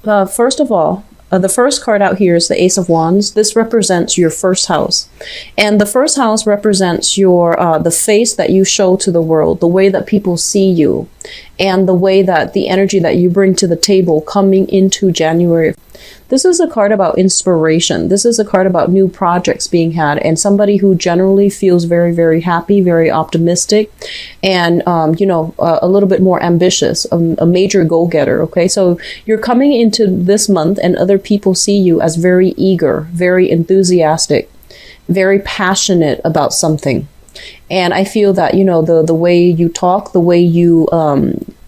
First of all, the first card out here is the Ace of Wands. This represents your first house. And the first house represents your the face that you show to the world, the way that people see you, and the way that the energy that you bring to the table coming into January. This is a card about inspiration. This is a card about new projects being had and somebody who generally feels very, very happy, very optimistic, and, a little bit more ambitious, a major goal-getter. Okay, so you're coming into this month and other people see you as very eager, very enthusiastic, very passionate about something. And I feel that, the way you talk, the way you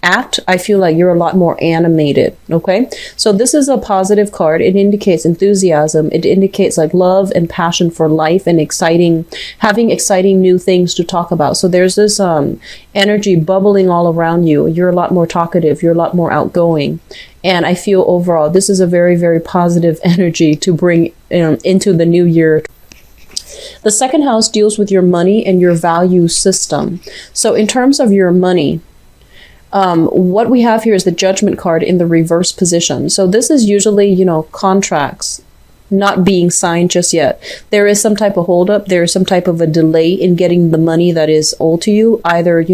act, I feel like you're a lot more animated. Okay, so this is a positive card. It indicates enthusiasm. It indicates like love and passion for life and having exciting new things to talk about. So there's this energy bubbling all around you. You're a lot more talkative. You're a lot more outgoing. And I feel overall, this is a very, very positive energy to bring into the new year. The second house deals with your money and your value system. So in terms of your money, what we have here is the Judgment card in the reverse position. So this is usually, contracts not being signed just yet. There is some type of holdup. There is some type of a delay in getting the money that is owed to you. Either,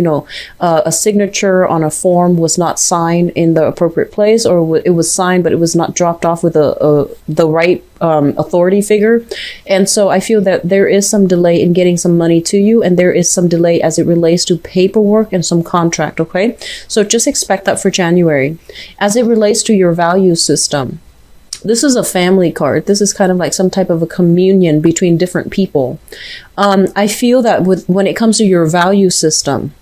a signature on a form was not signed in the appropriate place, or it was signed, but it was not dropped off with the right authority figure. And so I feel that there is some delay in getting some money to you, and there is some delay as it relates to paperwork and some contract. Okay, so just expect that for January. As it relates to your value system, this is a family card. This is kind of like some type of a communion between different people. I feel that when it comes to your value system,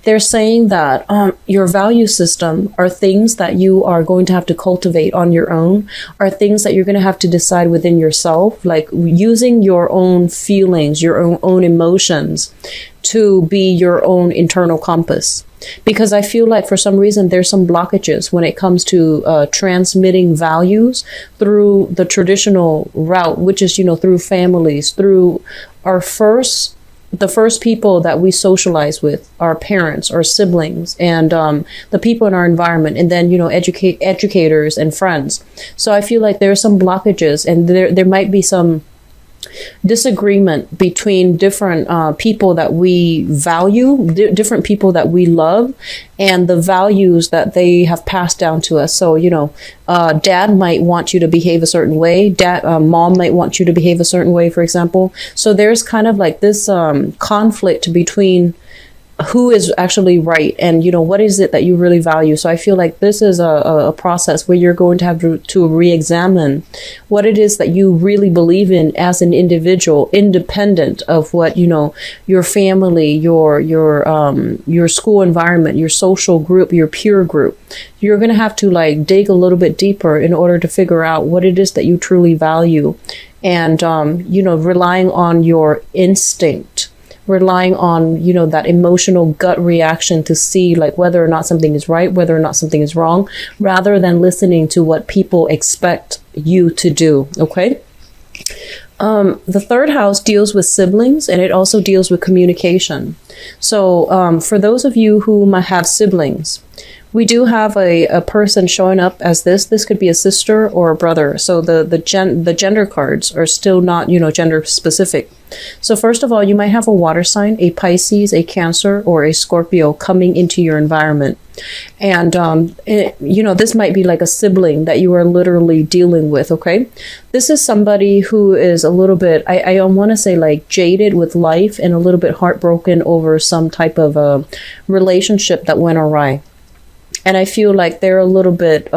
they're saying that your value system are things that you are going to have to cultivate on your own, are things that you're going to have to decide within yourself, like using your own feelings, your own emotions to be your own internal compass. Because I feel like for some reason there's some blockages when it comes to transmitting values through the traditional route, which is, through families, through the first people that we socialize with, our parents, our siblings, and the people in our environment, and then, educators and friends. So I feel like there are some blockages, and there might be some disagreement between different people that we value, different people that we love, and the values that they have passed down to us. So, dad might want you to behave a certain way. Mom might want you to behave a certain way, for example. So there's kind of like this conflict between who is actually right and, what is it that you really value. So I feel like this is a process where you're going to have to re-examine what it is that you really believe in as an individual, independent of what, your family, your school environment, your social group, your peer group. You're going to have to dig a little bit deeper in order to figure out what it is that you truly value, and, relying on your instinct, relying on, that emotional gut reaction to see whether or not something is right, whether or not something is wrong, rather than listening to what people expect you to do. Okay. The third house deals with siblings, and it also deals with communication. So for those of you who might have siblings, we do have a person showing up as this. This could be a sister or a brother. So the gender cards are still not, gender specific. So first of all, you might have a water sign, a Pisces, a Cancer, or a Scorpio coming into your environment. And, this might be like a sibling that you are literally dealing with. Okay. This is somebody who is a little bit, I want to say jaded with life and a little bit heartbroken over some type of a relationship that went awry. And I feel like they're a little bit,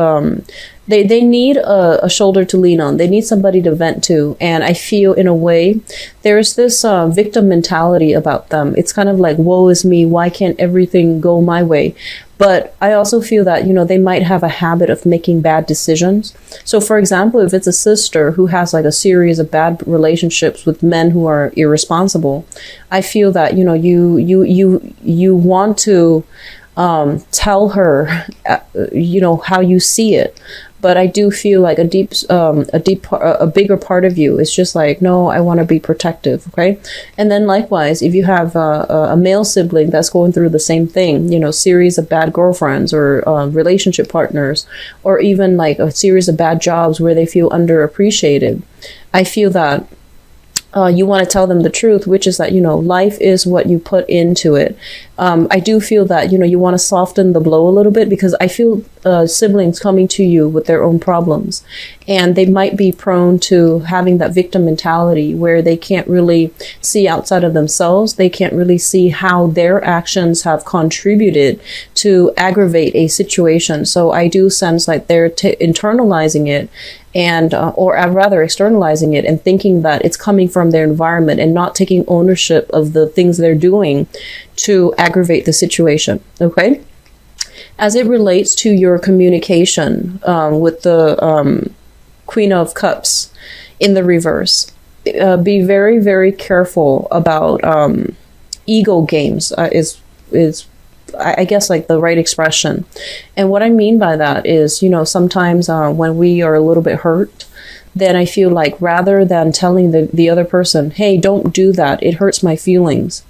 they need a shoulder to lean on. They need somebody to vent to. And I feel in a way, there's this victim mentality about them. It's kind of like, woe is me. Why can't everything go my way? But I also feel that, they might have a habit of making bad decisions. So for example, if it's a sister who has a series of bad relationships with men who are irresponsible, I feel that, you want to tell her, how you see it. But I do feel like a bigger part of you is just like, no, I want to be protective. Okay. And then likewise, if you have a male sibling that's going through the same thing, series of bad girlfriends or relationship partners, or even like a series of bad jobs where they feel underappreciated, I feel that you want to tell them the truth, which is that, life is what you put into it. I do feel that, you want to soften the blow a little bit, because I feel siblings coming to you with their own problems, and they might be prone to having that victim mentality where they can't really see outside of themselves. They can't really see how their actions have contributed to aggravate a situation. So I do sense like they're internalizing it, and or rather externalizing it, and thinking that it's coming from their environment, and not taking ownership of the things they're doing to aggravate the situation. Okay. As it relates to your communication with the Queen of Cups in the reverse, be very, very careful about ego games. Is I guess like the right expression. And what I mean by that is, sometimes when we are a little bit hurt, then I feel like rather than telling the other person, hey, don't do that, it hurts my feelings,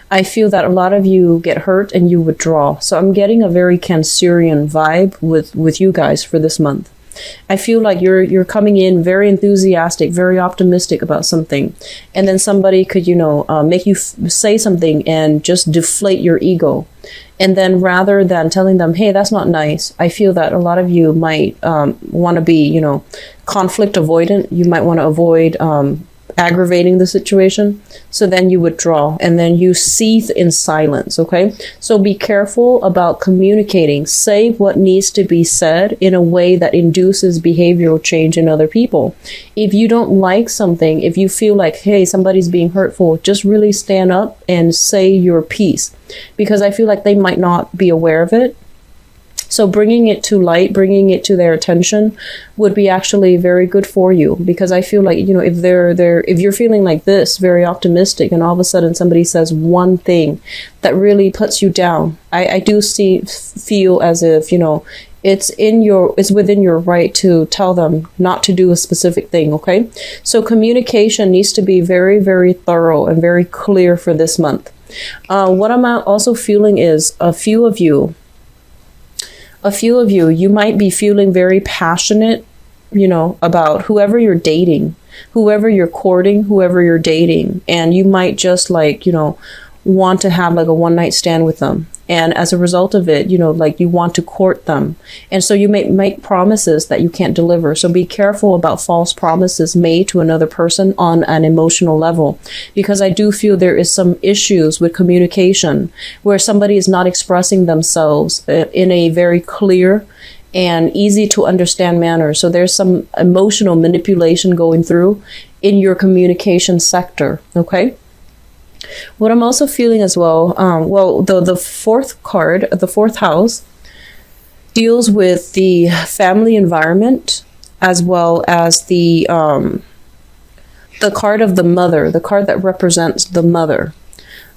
I feel that a lot of you get hurt and you withdraw. So I'm getting a very Cancerian vibe with you guys for this month. I feel like you're coming in very enthusiastic, very optimistic about something, and then somebody could, make you say something and just deflate your ego. And then rather than telling them, hey, that's not nice, I feel that a lot of you might want to be, conflict avoidant. You might want to avoid aggravating the situation. So then you withdraw, and then you seethe in silence. Okay. So be careful about communicating. Say what needs to be said in a way that induces behavioral change in other people. If you don't like something, if you feel like, hey, somebody's being hurtful, just really stand up and say your piece, because I feel like they might not be aware of it. So bringing it to light, bringing it to their attention would be actually very good for you, because I feel like, if you're feeling like this, very optimistic, and all of a sudden somebody says one thing that really puts you down, I do feel as if, it's within your right to tell them not to do a specific thing. Okay. So communication needs to be very, very thorough and very clear for this month. What I'm also feeling is a few of you, you might be feeling very passionate, about whoever you're dating, whoever you're courting, whoever you're dating. And you might just want to have like a one night stand with them. And as a result of it, you want to court them. And so you may make promises that you can't deliver. So be careful about false promises made to another person on an emotional level, because I do feel there is some issues with communication where somebody is not expressing themselves in a very clear and easy to understand manner. So there's some emotional manipulation going through in your communication sector. Okay. What I'm also feeling as well, the fourth card, the fourth house, deals with the family environment, as well as the card of the mother, the card that represents the mother.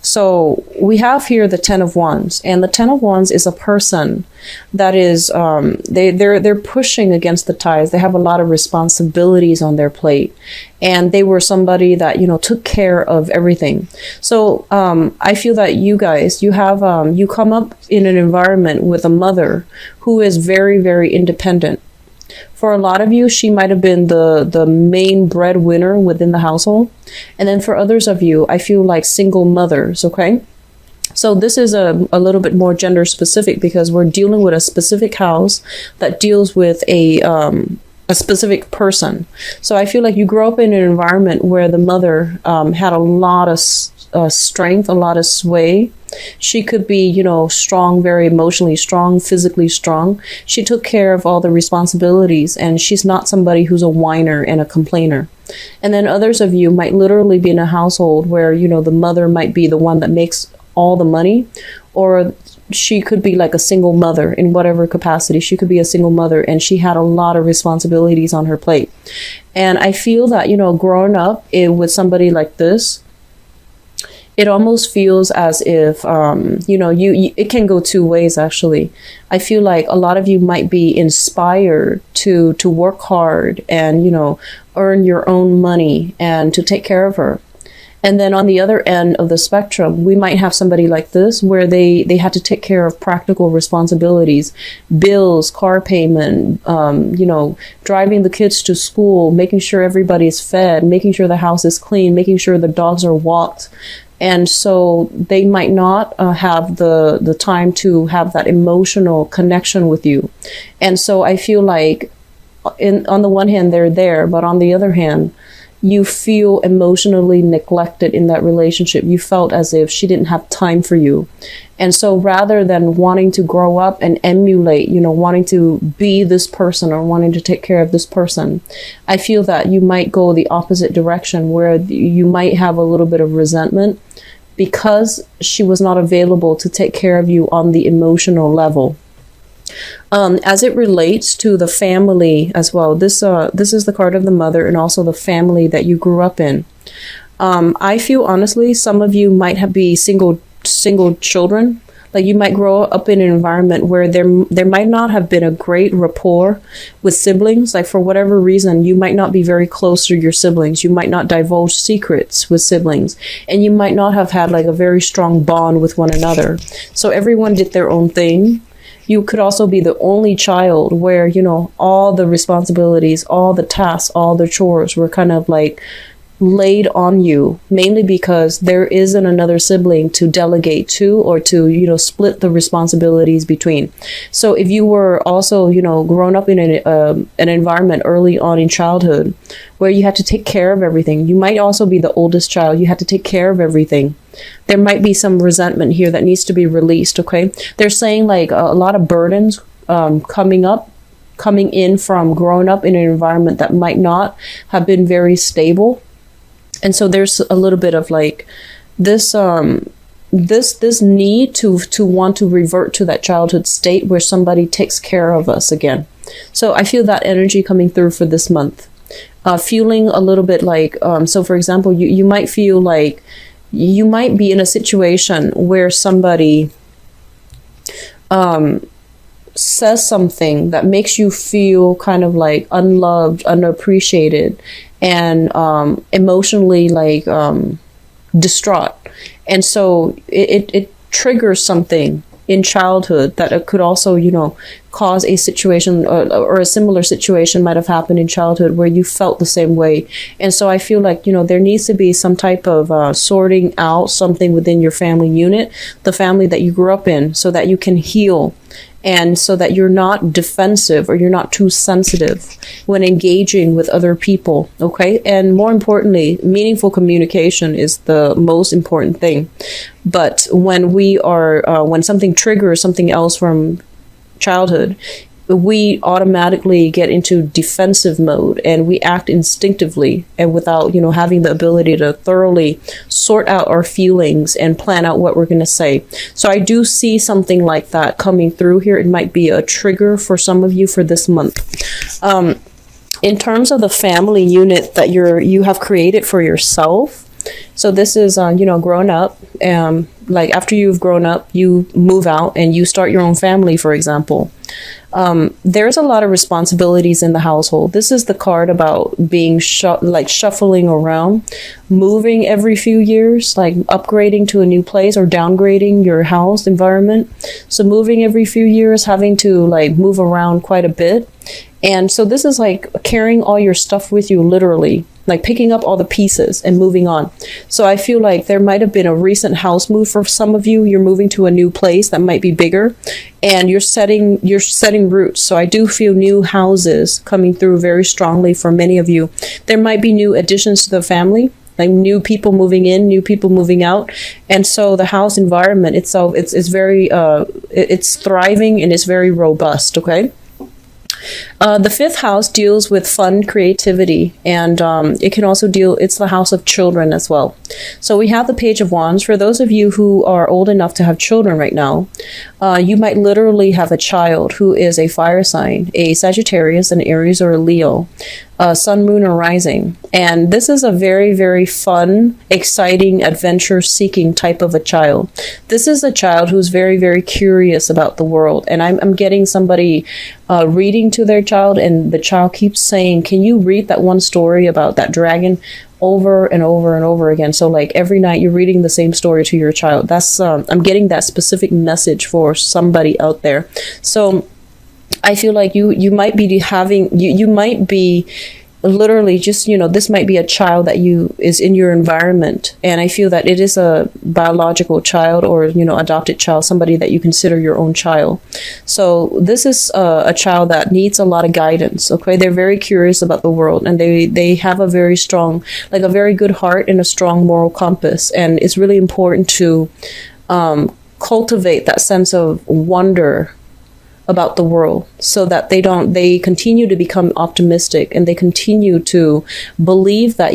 So we have here the Ten of Wands, and the Ten of Wands is a person that is they're pushing against the tides. They have a lot of responsibilities on their plate, and they were somebody that took care of everything. So I feel that you guys, you have you come up in an environment with a mother who is very, very independent. For a lot of you, she might have been the main breadwinner within the household. And then for others of you, I feel like single mothers, okay? So this is a little bit more gender specific, because we're dealing with a specific house that deals with a specific person. So I feel like you grew up in an environment where the mother had a lot of strength, a lot of sway. She could be, strong, very emotionally strong, physically strong. She took care of all the responsibilities, and she's not somebody who's a whiner and a complainer. And then others of you might literally be in a household where, the mother might be the one that makes all the money, or she could be like a single mother in whatever capacity. She could be a single mother, and she had a lot of responsibilities on her plate. And I feel that, growing up with somebody like this, it almost feels as if, you it can go two ways, actually. I feel like a lot of you might be inspired to work hard and, earn your own money and to take care of her. And then on the other end of the spectrum, we might have somebody like this where they had to take care of practical responsibilities, bills, car payment, driving the kids to school, making sure everybody's fed, making sure the house is clean, making sure the dogs are walked. And so they might not have the time to have that emotional connection with you. And so I feel like on the one hand, they're there, but on the other hand, you feel emotionally neglected in that relationship. You felt as if she didn't have time for you. And so rather than wanting to grow up and emulate, wanting to be this person or wanting to take care of this person, I feel that you might go the opposite direction where you might have a little bit of resentment because she was not available to take care of you on the emotional level. As it relates to the family as well, this is the card of the mother and also the family that you grew up in. I feel honestly, some of you might be single children. Like you might grow up in an environment where there might not have been a great rapport with siblings. Like for whatever reason, you might not be very close to your siblings. You might not divulge secrets with siblings, and you might not have had like a very strong bond with one another. So everyone did their own thing. You could also be the only child where, all the responsibilities, all the tasks, all the chores were kind of like laid on you, mainly because there isn't another sibling to delegate to or to, split the responsibilities between. So if you were also, grown up in an environment early on in childhood where you had to take care of everything, you might also be the oldest child. You had to take care of everything. There might be some resentment here that needs to be released, okay? They're saying like a lot of burdens coming in from growing up in an environment that might not have been very stable. And so there's a little bit of like this need to want to revert to that childhood state where somebody takes care of us again. So I feel that energy coming through for this month. Feeling a little bit like, so for example, you might feel like you might be in a situation where somebody says something that makes you feel kind of like unloved, unappreciated, and emotionally like distraught. And so it triggers something in childhood that it could also, cause a situation or a similar situation might have happened in childhood where you felt the same way. And so I feel like, there needs to be some type of sorting out something within your family unit, the family that you grew up in, so that you can heal and so that you're not defensive or you're not too sensitive when engaging with other people, okay? And more importantly, meaningful communication is the most important thing. But when when something triggers something else from childhood, we automatically get into defensive mode and we act instinctively and without, having the ability to thoroughly sort out our feelings and plan out what we're going to say. So I do see something like that coming through here. It might be a trigger for some of you for this month. In terms of the family unit that you have created for yourself, so this is, grown up. Like after you've grown up, you move out and you start your own family, for example. There's a lot of responsibilities in the household. This is the card about being shuffling around, moving every few years, like upgrading to a new place or downgrading your house environment. So moving every few years, having to like move around quite a bit. And so this is like carrying all your stuff with you, literally, like picking up all the pieces and moving on. So I feel like there might have been a recent house move for some of you. You're moving to a new place that might be bigger and you're setting roots. So I do feel new houses coming through very strongly for many of you. There might be new additions to the family, like new people moving in, new people moving out. And so the house environment itself, it's very, it's thriving and it's very robust, okay? The fifth house deals with fun, creativity, and it can also it's the house of children as well. So we have the Page of Wands. For those of you who are old enough to have children right now, you might literally have a child who is a fire sign, a Sagittarius, an Aries, or a Leo. sun, moon, and rising. And this is a very, very fun, exciting, adventure-seeking type of a child. This is a child who's very, very curious about the world. And I'm getting somebody reading to their child, and the child keeps saying, can you read that one story about that dragon over and over and over again? So like every night you're reading the same story to your child. That's I'm getting that specific message for somebody out there. So I feel like you might be having, you might be literally just, this might be a child that is in your environment. And I feel that it is a biological child or, adopted child, somebody that you consider your own child. So this is a child that needs a lot of guidance. Okay. They're very curious about the world, and they have a very strong, like a very good heart and a strong moral compass. And it's really important to cultivate that sense of wonder about the world, so that they continue to become optimistic, and they continue to believe that,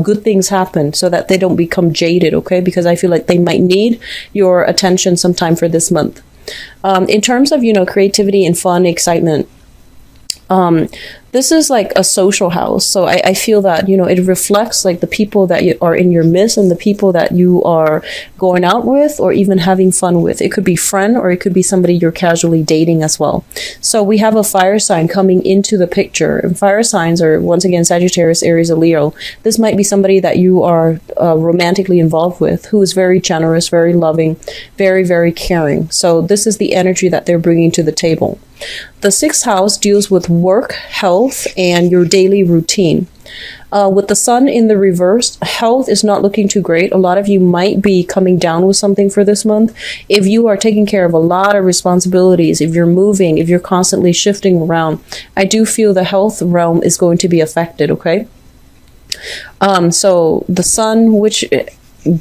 good things happen, so that they don't become jaded. Okay. Because I feel like they might need your attention sometime for this month. In terms of, creativity and fun, excitement, this is like a social house. So I feel that, it reflects like the people that are in your midst and the people that you are going out with or even having fun with. It could be friend, or it could be somebody you're casually dating as well. So we have a fire sign coming into the picture, and fire signs are once again Sagittarius, Aries, and Leo. This might be somebody that you are romantically involved with, who is very generous, very loving, very, very caring. So this is the energy that they're bringing to the table. The sixth house deals with work, health, and your daily routine. With the sun in the reverse, health is not looking too great. A lot of you might be coming down with something for this month. If you are taking care of a lot of responsibilities, if you're moving, if you're constantly shifting around, I do feel the health realm is going to be affected, okay? So the sun, which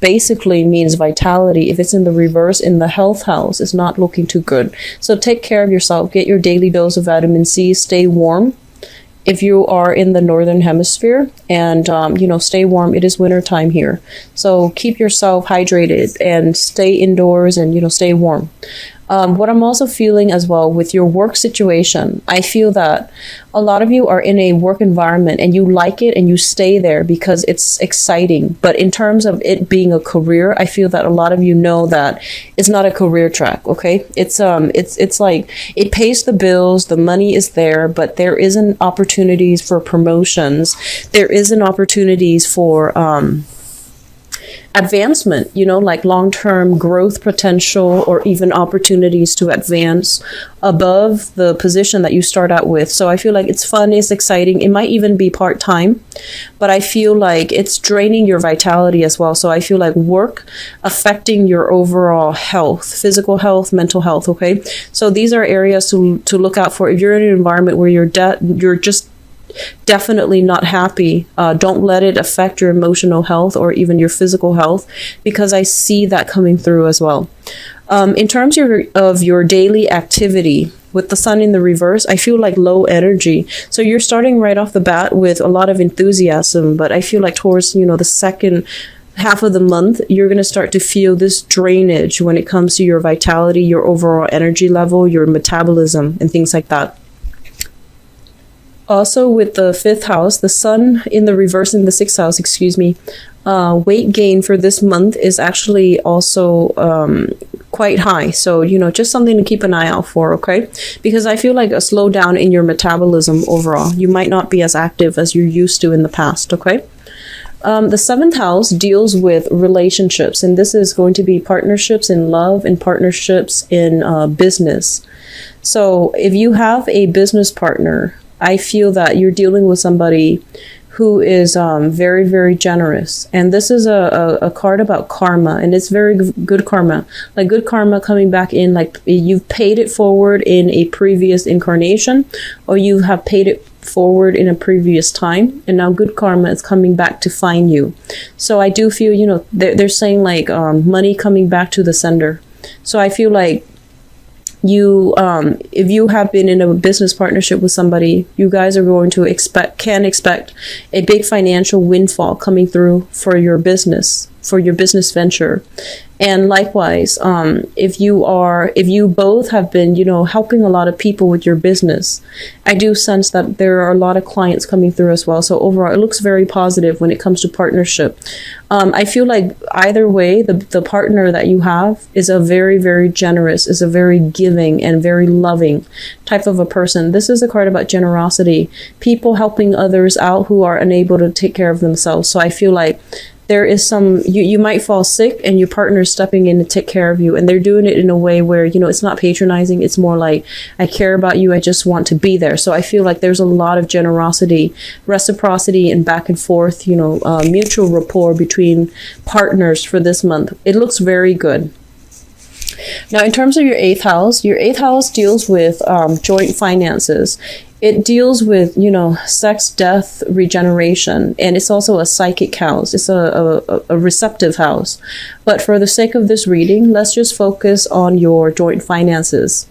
basically means vitality, if it's in the reverse in the health house, is not looking too good. So take care of yourself, get your daily dose of vitamin C, stay warm if you are in the northern hemisphere, and stay warm. It is winter time here, so keep yourself hydrated and stay indoors, and stay warm. What I'm also feeling as well with your work situation, I feel that a lot of you are in a work environment and you like it and you stay there because it's exciting. But in terms of it being a career, I feel that a lot of you know that it's not a career track. Okay, it's like it pays the bills, the money is there, but there isn't opportunities for promotions. There isn't opportunities for advancement, like long-term growth potential, or even opportunities to advance above the position that you start out with. So I feel like it's fun, it's exciting. It might even be part-time, but I feel like it's draining your vitality as well. So I feel like work affecting your overall health, physical health, mental health. Okay. So these are areas to look out for. If you're in an environment where you're just definitely not happy, don't let it affect your emotional health or even your physical health, because I see that coming through as well. In terms of your daily activity, with the sun in the reverse, I feel like low energy. So you're starting right off the bat with a lot of enthusiasm, but I feel like towards the second half of the month, you're going to start to feel this drainage when it comes to your vitality, your overall energy level, your metabolism, and things like that. Also, with the fifth house, the sun in the reverse in the sixth house, weight gain for this month is actually also quite high. So, just something to keep an eye out for, okay? Because I feel like a slowdown in your metabolism overall. You might not be as active as you're used to in the past, okay? The seventh house deals with relationships, and this is going to be partnerships in love and partnerships in business. So if you have a business partner, I feel that you're dealing with somebody who is very, very generous. And this is a card about karma, and it's very good karma. Like good karma coming back in, like you've paid it forward in a previous incarnation, or you have paid it forward in a previous time, and now good karma is coming back to find you. So I do feel, they're saying like money coming back to the sender. So I feel like if you have been in a business partnership with somebody, you guys are going to can expect a big financial windfall coming through for your business for your business venture. And likewise, if you both have been, helping a lot of people with your business, I do sense that there are a lot of clients coming through as well. So overall, it looks very positive when it comes to partnership. I feel like either way, the partner that you have is a very, very generous, is a very giving and very loving type of a person. This is a card about generosity, people helping others out who are unable to take care of themselves. So I feel like there is you might fall sick and your partner is stepping in to take care of you, and they're doing it in a way where, it's not patronizing. It's more like, I care about you. I just want to be there. So I feel like there's a lot of generosity, reciprocity, and back and forth, mutual rapport between partners for this month. It looks very good. Now, in terms of your eighth house deals with joint finances. It deals with, sex, death, regeneration, and it's also a psychic house. It's a receptive house. But for the sake of this reading, let's just focus on your joint finances.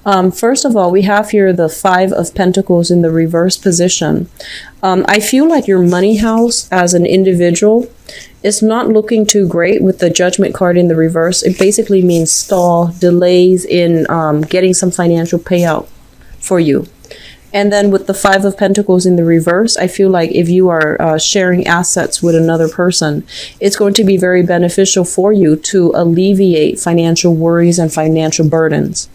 First of all, we have here the Five of Pentacles in the reverse position. I feel like your money house as an individual is not looking too great with the Judgment card in the reverse. It basically means stall, delays in getting some financial payout for you. And then with the Five of Pentacles in the reverse, I feel like if you are sharing assets with another person, it's going to be very beneficial for you to alleviate financial worries and financial burdens.